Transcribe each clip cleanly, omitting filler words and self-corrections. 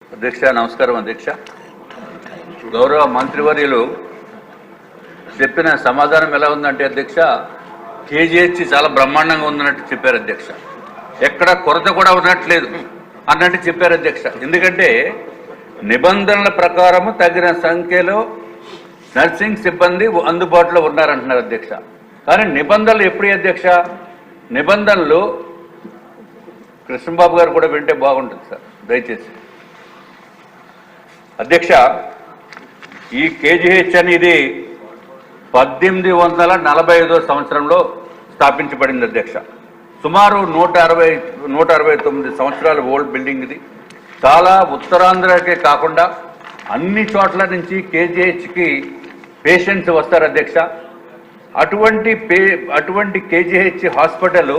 అధ్యక్ష నమస్కారం. అధ్యక్ష, గౌరవ మంత్రివర్యులు చెప్పిన సమాధానం ఎలా ఉందంటే అధ్యక్ష, కేజీహెచ్ చాలా బ్రహ్మాండంగా ఉందన్నట్టు చెప్పారు అధ్యక్ష. ఎక్కడ కొరత కూడా ఉన్నట్లేదు అన్నట్టు చెప్పారు అధ్యక్ష. ఎందుకంటే నిబంధనల ప్రకారము తగిన సంఖ్యలో నర్సింగ్ సిబ్బంది అందుబాటులో ఉన్నారంటున్నారు అధ్యక్ష. కానీ నిబంధనలు ఎప్పుడు అధ్యక్ష? నిబంధనలు కృష్ణబాబు గారు కూడా వింటే బాగుంటుంది సార్ దయచేసి. అధ్యక్ష, ఈ కేజీహెచ్ అనేది 1845 సంవత్సరంలో స్థాపించబడింది అధ్యక్ష. సుమారు 169 సంవత్సరాల ఓల్డ్ బిల్డింగ్ ఇది. చాలా ఉత్తరాంధ్రకే కాకుండా అన్ని చోట్ల నుంచి కేజీహెచ్కి పేషెంట్స్ వస్తారు అధ్యక్ష. అటువంటి కేజీహెచ్ హాస్పిటల్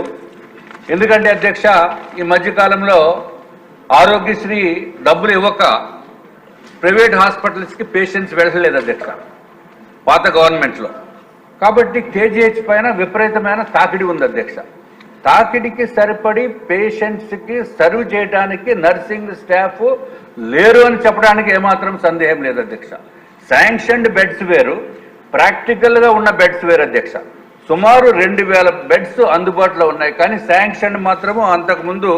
ఎందుకంటే అధ్యక్ష, ఈ మధ్యకాలంలో ఆరోగ్యశ్రీ డబ్బులు ఇవ్వక ప్రైవేట్ హాస్పిటల్స్కి పేషెంట్స్ వెళ్ళలేదు అధ్యక్ష పాత గవర్నమెంట్లో. కాబట్టి కేజీహెచ్ పైన విపరీతమైన తాకిడి ఉంది అధ్యక్ష. తాకిడికి సరిపడి పేషెంట్స్కి సర్వ్ చేయడానికి నర్సింగ్ స్టాఫ్ లేరు అని చెప్పడానికి ఏమాత్రం సందేహం లేదు అధ్యక్ష. శాంక్షన్డ్ బెడ్స్ వేరు, ప్రాక్టికల్గా ఉన్న బెడ్స్ వేరు అధ్యక్ష. సుమారు 2000 బెడ్స్ అందుబాటులో ఉన్నాయి, కానీ శాంక్షన్ మాత్రము అంతకుముందు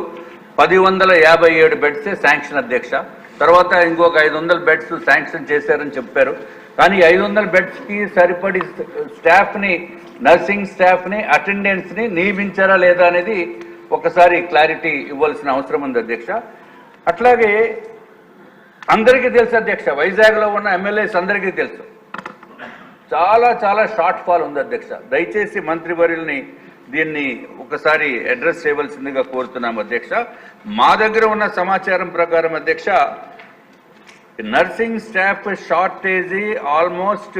1057 బెడ్సే శాంక్షన్ అధ్యక్ష. తర్వాత ఇంకొక 500 బెడ్స్ శాంక్షన్ చేశారని చెప్పారు. కానీ 500 బెడ్స్కి సరిపడి స్టాఫ్ని, నర్సింగ్ స్టాఫ్ని, అటెండెన్స్ని నియమించారా లేదా అనేది ఒకసారి క్లారిటీ ఇవ్వాల్సిన అవసరం ఉంది అధ్యక్ష. అట్లాగే అందరికీ తెలుసు అధ్యక్ష, వైజాగ్లో ఉన్న ఎమ్మెల్యేస్ అందరికీ తెలుసు, చాలా చాలా షార్ట్ ఫాల్ ఉంది అధ్యక్ష. దయచేసి మంత్రివర్యుల్ని దీన్ని ఒకసారి అడ్రస్ చేయవలసిందిగా కోరుతున్నాం అధ్యక్ష. మా దగ్గర ఉన్న సమాచారం ప్రకారం అధ్యక్ష, నర్సింగ్ స్టాఫ్ షార్టేజీ ఆల్మోస్ట్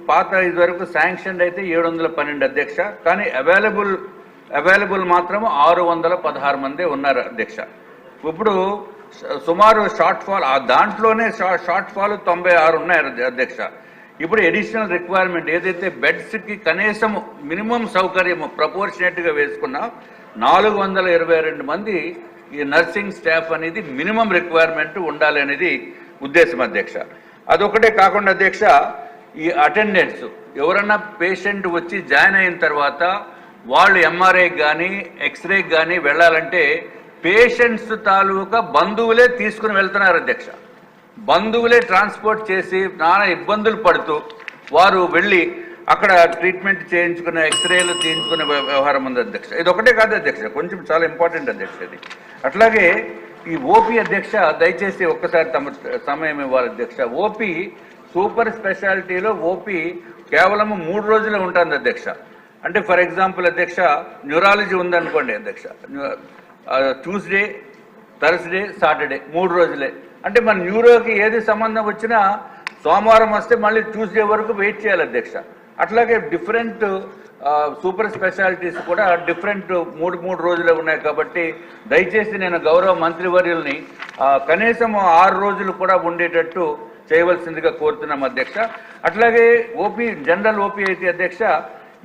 పాత ఇదివరకు శాంక్షన్ అయితే 712 అధ్యక్ష. కానీ అవైలబుల్ మాత్రం 616 మంది ఉన్నారు అధ్యక్ష. ఇప్పుడు సుమారు షార్ట్ ఫాల్, దాంట్లోనే షార్ట్ ఫాల్ 96 ఉన్నాయి అధ్యక్ష. ఇప్పుడు ఎడిషనల్ రిక్వైర్మెంట్ ఏదైతే బెడ్స్కి కనీసం మినిమం సౌకర్యం ప్రపోర్షనేట్గా వేసుకున్నా 422 మంది ఈ నర్సింగ్ స్టాఫ్ అనేది మినిమం రిక్వైర్మెంట్ ఉండాలి అనేది ఉద్దేశం అధ్యక్ష. అదొకటే కాకుండా అధ్యక్ష, ఈ అటెండెన్స్ ఎవరన్నా పేషెంట్ వచ్చి జాయిన్ అయిన తర్వాత వాళ్ళు ఎంఆర్ఐకి కానీ ఎక్స్రేకి కానీ వెళ్ళాలంటే పేషెంట్స్ తాలూకా బంధువులే తీసుకుని వెళ్తున్నారు అధ్యక్ష. బంధువులే ట్రాన్స్పోర్ట్ చేసి నానా ఇబ్బందులు పడుతూ వారు వెళ్ళి అక్కడ ట్రీట్మెంట్ చేయించుకునే, ఎక్స్రేలు చేయించుకునే వ్యవహారం ఉంది అధ్యక్ష. ఇది ఒకటే కాదు అధ్యక్ష, కొంచెం చాలా ఇంపార్టెంట్ అధ్యక్ష ఇది. అట్లాగే ఈ ఓపీ అధ్యక్ష, దయచేసి ఒక్కసారి తమ సమయం ఇవ్వాలి అధ్యక్ష. ఓపీ సూపర్ స్పెషాలిటీలో ఓపీ కేవలం 3 రోజులే ఉంటుంది అధ్యక్ష. అంటే ఫర్ ఎగ్జాంపుల్ అధ్యక్ష, న్యూరాలజీ ఉందనుకోండి అధ్యక్ష, ట్యూస్డే, థర్స్డే, సాటర్డే 3 రోజులే. అంటే మన న్యూరోకి ఏది సంబంధం వచ్చినా సోమవారం వస్తే మళ్ళీ ట్యూస్డే వరకు వెయిట్ చేయాలి అధ్యక్ష. అట్లాగే డిఫరెంట్ సూపర్ స్పెషాలిటీస్ కూడా డిఫరెంట్ 3 రోజులే ఉన్నాయి. కాబట్టి దయచేసి నేను గౌరవ మంత్రివర్యుల్ని కనీసం 6 రోజులు కూడా ఉండేటట్టు చేయవలసిందిగా కోరుతున్నాం అధ్యక్ష. అట్లాగే ఓపీ, జనరల్ ఓపీ అయితే అధ్యక్ష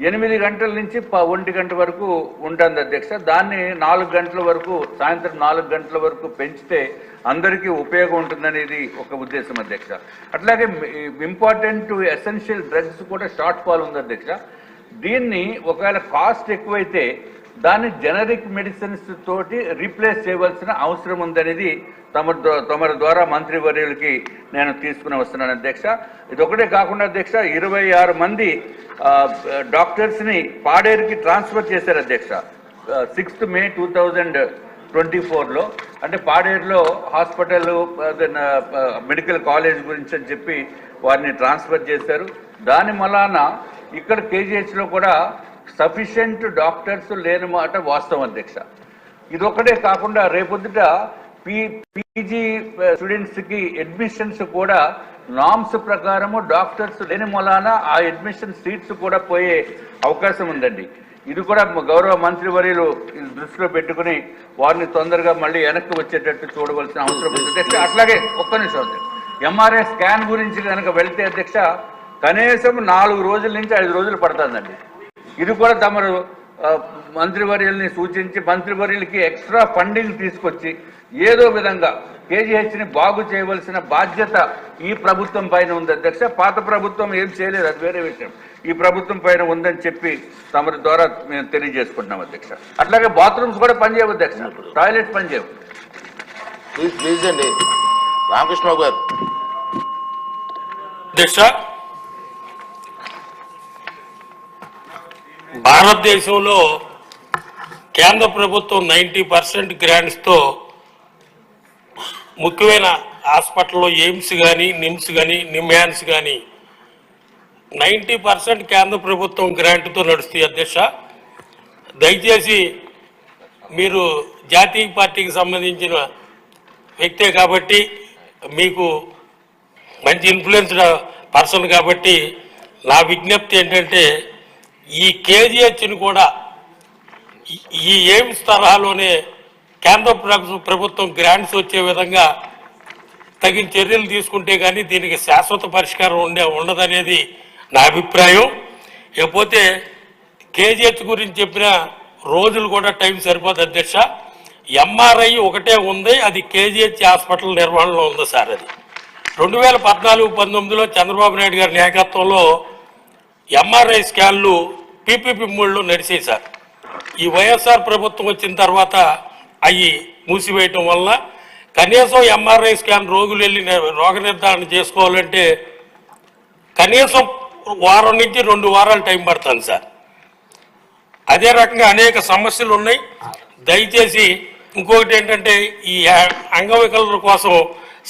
8 గంటల నుంచి 1 గంట వరకు ఉంటుంది అధ్యక్ష. దాన్ని 4 గంటల వరకు, సాయంత్రం 4 గంటల వరకు పెంచితే అందరికీ ఉపయోగం ఉంటుందనేది ఒక ఉద్దేశం అధ్యక్ష. అట్లాగే ఇంపార్టెంట్ ఎసెన్షియల్ డ్రగ్స్ కూడా షార్ట్ ఫాల్ ఉంది అధ్యక్ష. దీన్ని ఒకవేళ కాస్ట్ ఎక్కువైతే దాన్ని జనరిక్ మెడిసిన్స్ తోటి రీప్లేస్ చేయవలసిన అవసరం ఉందనేది తమరి ద్వారా మంత్రివర్యులకి నేను తీసుకుని వస్తున్నాను అధ్యక్ష. ఇది ఒకటే కాకుండా అధ్యక్ష, 26 మంది డాక్టర్స్ని పాడేరుకి ట్రాన్స్ఫర్ చేశారు అధ్యక్ష 6th May 2024లో. అంటే పాడేరులో హాస్పిటల్, మెడికల్ కాలేజ్ గురించి అని చెప్పి వారిని ట్రాన్స్ఫర్ చేశారు. దాని వలన ఇక్కడ కేజీహెచ్లో కూడా సఫిషియెంట్ డాక్టర్స్ లేని మాట వాస్తవం అధ్యక్ష. ఇదొక్కటే కాకుండా రేపొద్దుట పీజీ స్టూడెంట్స్కి అడ్మిషన్స్ కూడా నామ్స్ ప్రకారము డాక్టర్స్ లేని మూలాన ఆ అడ్మిషన్ సీట్స్ కూడా పోయే అవకాశం ఉందండి. ఇది కూడా గౌరవ మంత్రివర్యులు దృష్టిలో పెట్టుకుని వారిని తొందరగా మళ్ళీ వెనక్కి వచ్చేటట్టు చూడవలసిన అవసరం ఉంది అధ్యక్ష. అట్లాగే ఒక్క నిమిషం, ఎంఆర్ఐ స్కాన్ గురించి కనుక వెళ్తే అధ్యక్ష కనీసం 4 రోజుల నుంచి 5 రోజులు పడుతుందండి. ఇది కూడా తమరు మంత్రివర్యుల్ని సూచించి మంత్రివర్యులకి ఎక్స్ట్రా ఫండింగ్ తీసుకొచ్చి ఏదో విధంగా కేజీహెచ్ని బాగు చేయవలసిన బాధ్యత ఈ ప్రభుత్వం పైన ఉంది అధ్యక్ష. పాత ప్రభుత్వం ఏం చేయలేదు, అది వేరే విషయం. ఈ ప్రభుత్వం పైన ఉందని చెప్పి తమరి ద్వారా మేము తెలియజేసుకుంటున్నాం అధ్యక్ష. అట్లాగే బాత్రూమ్స్ కూడా పనిచేయవు అధ్యక్ష, టాయిలెట్ పనిచేయవు. ప్లీజ్ అండి రామకృష్ణరావు గారు. అధ్యక్ష, భారతదేశంలో కేంద్ర ప్రభుత్వం 90% గ్రాంట్స్తో ముఖ్యమైన హాస్పిటల్లో ఎయిమ్స్ కానీ, నిమ్స్ కానీ, నిమ్హాన్స్ కానీ 90% కేంద్ర ప్రభుత్వం గ్రాంట్తో నడుస్తాయి అధ్యక్ష. దయచేసి మీరు జాతీయ పార్టీకి సంబంధించిన వ్యక్తే కాబట్టి, మీకు మంచి ఇన్ఫ్లుయెన్స్డ్ పర్సన్ కాబట్టి నా విజ్ఞప్తి ఏంటంటే ఈ కేజీహెచ్ని కూడా ఈ ఎయిమ్స్ తరహాలోనే కేంద్ర ప్రభుత్వం గ్రాంట్స్ వచ్చే విధంగా తగిన చర్యలు తీసుకుంటే కానీ దీనికి శాశ్వత పరిష్కారం ఉండదనేది నా అభిప్రాయం. ఇకపోతే కేజీహెచ్ గురించి చెప్పిన రోజులు కూడా టైం సరిపోదు అధ్యక్ష. ఎంఆర్ఐ ఒకటే ఉంది, అది కేజీహెచ్ హాస్పిటల్ నిర్వహణలో ఉంది సార్. అది 2014-19లో చంద్రబాబు నాయుడు గారి నాయకత్వంలో ఎంఆర్ఐ స్కాన్లు పీపీపీ మోడ్లో నడిచాయి సార్. ఈ వైఎస్ఆర్ ప్రభుత్వం వచ్చిన తర్వాత అవి మూసివేయటం వల్ల కనీసం ఎంఆర్ఐ స్కాన్ రోగులు వెళ్ళి రోగ నిర్ధారణ చేసుకోవాలంటే కనీసం వారం నుంచి 2 వారాలు టైం పడుతుంది సార్. అదే రకంగా అనేక సమస్యలు ఉన్నాయి. దయచేసి ఇంకొకటి ఏంటంటే ఈ అంగవికలుల కోసం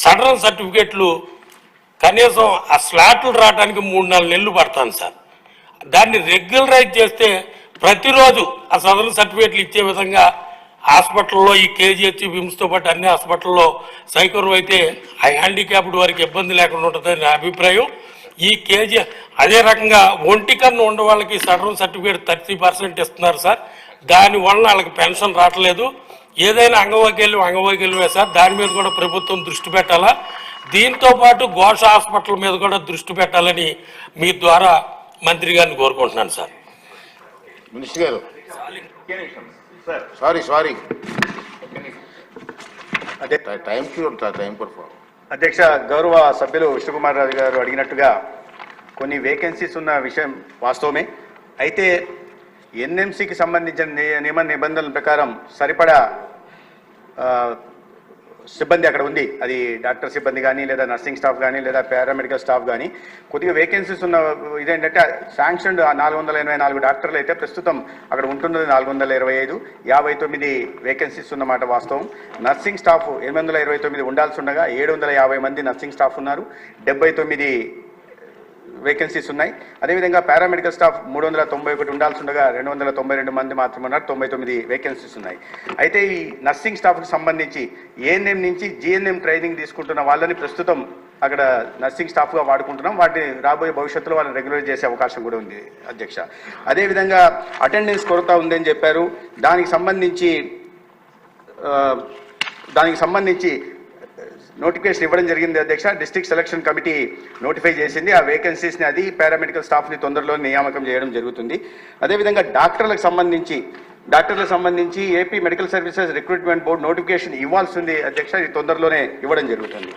సడన్ సర్టిఫికేట్లు కనీసం ఆ స్లాట్లు రావడానికి 3-4 నెలలు పడుతుంది సార్. దాన్ని రెగ్యులరైజ్ చేస్తే ప్రతిరోజు ఆ సదరన్ సర్టిఫికేట్లు ఇచ్చే విధంగా హాస్పిటల్లో ఈ కేజీహెచ్ విమ్స్తో పాటు అన్ని హాస్పిటల్లో సైకర్యం అయితే ఆ హ్యాండిక్యాప్డ్ వారికి ఇబ్బంది లేకుండా ఉంటుందని నా అభిప్రాయం. ఈ కేజీ అదే రకంగా ఒంటికన్ను ఉన్న వాళ్ళకి సడరన్ సర్టిఫికేట్ 30% ఇస్తున్నారు సార్. దానివల్ల వాళ్ళకి పెన్షన్ రావట్లేదు. ఏదైనా అంగవైకల్యమే సార్, దాని మీద కూడా ప్రభుత్వం దృష్టి పెట్టాలా. దీంతో పాటు ఘోష హాస్పిటల్ మీద కూడా దృష్టి పెట్టాలని మీ ద్వారా మంత్రి గారిని కోరుకుంటున్నాను సార్. మినిస్టర్ గారు సారీ అదే టైం పర్ఫార్మ్. అధ్యక్ష, గౌరవ సభ్యులు విష్ణుకుమార్ రాజు గారు అడిగినట్టుగా కొన్ని వేకెన్సీస్ ఉన్న విషయం వాస్తవమే. అయితే ఎన్ఎంసీకి సంబంధించిన నియమ నిబంధనల ప్రకారం సరిపడా సిబ్బంది అక్కడ ఉంది. అది డాక్టర్ సిబ్బంది కానీ, లేదా నర్సింగ్ స్టాఫ్ కానీ, లేదా పారామెడికల్ స్టాఫ్ కానీ. కొద్దిగా వేకెన్సీస్ ఉన్న ఇదేంటంటే శాంక్షన్డ్ 484 డాక్టర్లు అయితే ప్రస్తుతం అక్కడ ఉంటున్నది 425, 59 వేకెన్సీస్ ఉన్నమాట వాస్తవం. నర్సింగ్ స్టాఫ్ 829 ఉండాల్సి ఉండగా 750 మంది నర్సింగ్ స్టాఫ్ ఉన్నారు, 79 వేకెన్సీస్ ఉన్నాయి. అదేవిధంగా పారామెడికల్ స్టాఫ్ 391 ఉండాల్సి ఉండగా 292 మంది మాత్రమే ఉన్నారు, 99 వేకెన్సీస్ ఉన్నాయి. అయితే ఈ నర్సింగ్ స్టాఫ్కి సంబంధించి ఏఎన్ఎం నుంచి జిఎన్ఎం ట్రైనింగ్ తీసుకుంటున్న వాళ్ళని ప్రస్తుతం అక్కడ నర్సింగ్ స్టాఫ్గా వాడుకుంటున్నాం. వాటిని రాబోయే భవిష్యత్తులో వాళ్ళని రెగ్యులర్ చేసే అవకాశం కూడా ఉంది అధ్యక్ష. అదేవిధంగా అటెండెన్స్ కొరత ఉందని చెప్పారు. దానికి సంబంధించి నోటిఫికేషన్ ఇవ్వడం జరిగింది అధ్యక్ష. డిస్ట్రిక్ట్ సెలక్షన్ కమిటీ నోటిఫై చేసింది. ఆ వేకెన్సీస్ని అది పారామెడికల్ స్టాఫ్ని తొందరలో నియామకం చేయడం జరుగుతుంది. అదేవిధంగా డాక్టర్లకు సంబంధించి AP medical services recruitment board notification ఇవ్వాల్సింది అధ్యక్ష. ఇది తొందరలోనే ఇవ్వడం జరుగుతుంది.